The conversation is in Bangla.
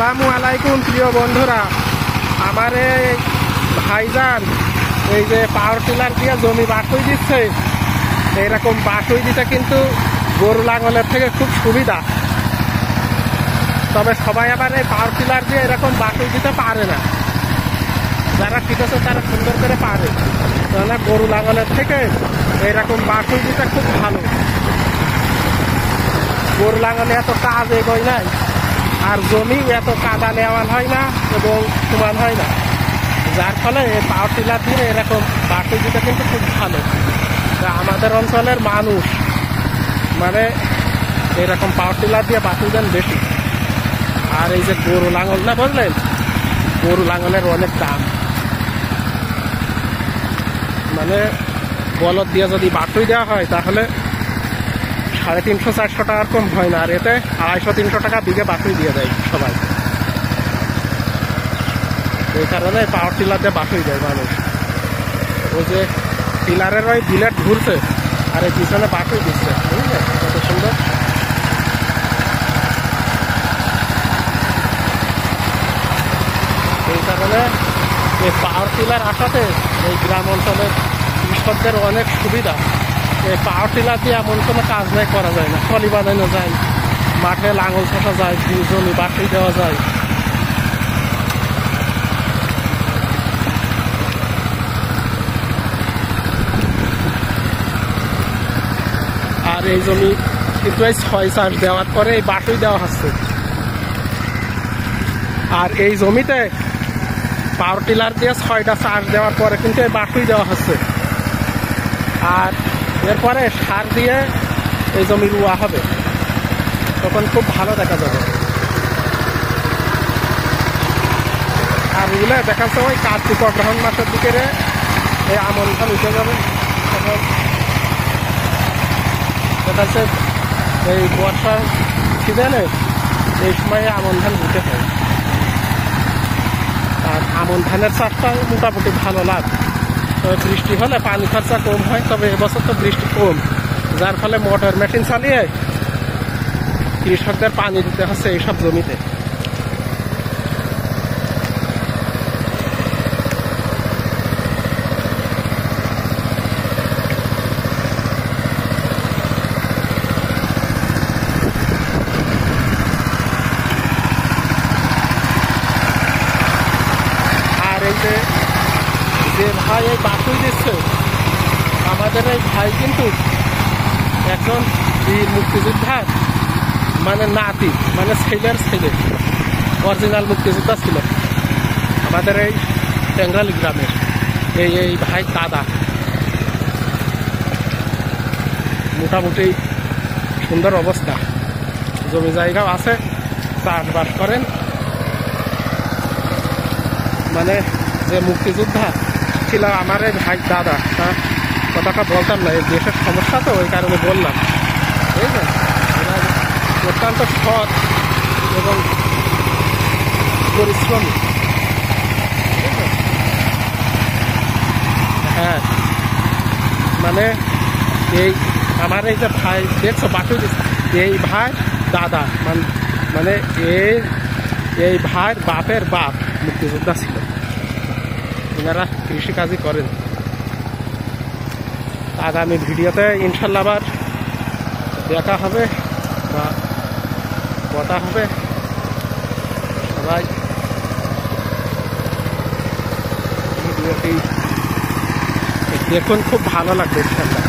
আসসালামু আলাইকুম প্রিয় বন্ধুরা। আমার এই ভাইজান এই যে পাওয়ার টিলার দিয়ে জমি বাটুই দিচ্ছে, এইরকম বাটুই দিতে কিন্তু গরু লাঙলের থেকে খুব সুবিধা। তবে সবাই আবার এই পাওয়ার টিলার দিয়ে এরকম বাটুই দিতে পারে না। যারা শিখেছে তারা সুন্দর করে পারে, তাহলে গরু লাঙলের থেকে এইরকম বাটুই দিতে খুব ভালো। গরু লাঙলে এত কাজ এগোয় নাই, আর জমি এত কাদা নেওয়াল হয় না এবং সমান হয় না, যার ফলে এই পাওয়ার টিলার দিয়ে এরকম বাটুই দিতে কিন্তু খুব ভালো। আমাদের অঞ্চলের মানুষ মানে এরকম পাওয়ার টিলার দিয়ে বাটুই দেন বেশি। আর এই যে গরু লাঙল না বুঝলেন, গরু লাঙলের অনেক দাম। মানে বলদ দিয়ে যদি বাটুই দেওয়া হয় তাহলে 350-400 টাকার কম হয় না, আর এতে 250-300 টাকা বিঘে বাটুই দিয়ে দেয় সবাই। এই কারণে পাওয়ার টিলার দিয়ে বাটুই দেয় মানুষ। ওই যে টিলারের ওই বিলেট ঘুরছে আর এই পিছনে বাটুই দিচ্ছে, বুঝলেন কত সুন্দর। এই কারণে এই পাওয়ার টিলার আসাতে এই গ্রাম অঞ্চলের কৃষকদের অনেক সুবিধা। এই পাওয়ার টিলার দিয়ে এমন কোনো কাজ নাই করা যায় না। টলি বানানো যায়, মাঠে লাঙল ছাটা যায়, জমি বাটুই দেওয়া যায়। আর এই জমি কিন্তু এই 6 চাষ দেওয়ার পরে এই বাটুই দেওয়া হচ্ছে। আর এই জমিতে পাওয়ার টিলার দিয়ে 6টা চাষ দেওয়ার পরে কিন্তু এই বাটুই দেওয়া হচ্ছে। আর এরপরে সার দিয়ে এই জমি রোয়া হবে, তখন খুব ভালো দেখা যাবে। আর রুলে দেখা যাচ্ছে ওই কার্তিক অগ্রহণ মাসের দিকে এই আমন ধান উঠে যাবে। তখন দেখা যাচ্ছে এই বর্ষার সিজনে এই সময় আমন ধান উঠে হয়। আর আমন ধানের চাষটা মোটামুটি ভালো লাভ। তবে বৃষ্টি হলে পানি খরচা কম হয়, তবে এবছর তো বৃষ্টি কম, যার ফলে মোটর মেশিন চালিয়ে কৃষকদের পানি দিতে হচ্ছে এইসব জমিতে। আর এই যে ভাই এই বাটুই দিচ্ছে, আমাদের এই ভাই কিন্তু একজন বীর মুক্তিযোদ্ধার মানে নাতি, মানে ছেলের ছেলে, অরিজিনাল মুক্তিযোদ্ধা ছিল আমাদের এই টেঙ্গালি গ্রামের। এই ভাই দাদা মোটামুটি সুন্দর অবস্থা, জমি জায়গাও আছে, চাষবাস করেন। মানে যে মুক্তিযোদ্ধা ছিল আমার এই ভাই দাদা, হ্যাঁ কথাটা বলতাম না, এই দেশের সমস্যা তো ওই কারণে বললাম। বুঝলেন, অত্যন্ত সৎ এবং পরিশ্রমী। হ্যাঁ, মানে এই আমার এই যে ভাই দেখছো বাটুই দিচ্ছে, এই ভাই দাদা মানে এই ভাইয়ের বাপের বাপ মুক্তিযোদ্ধা ছিল। ওনারা কৃষিকাজই করেন। আগামী ভিডিওতে ইনশাল্লাহ আবার দেখা হবে বা কথা হবে। সবাই ভিডিওটি দেখুন, খুব ভালো লাগবে ইনশাল্লাহ।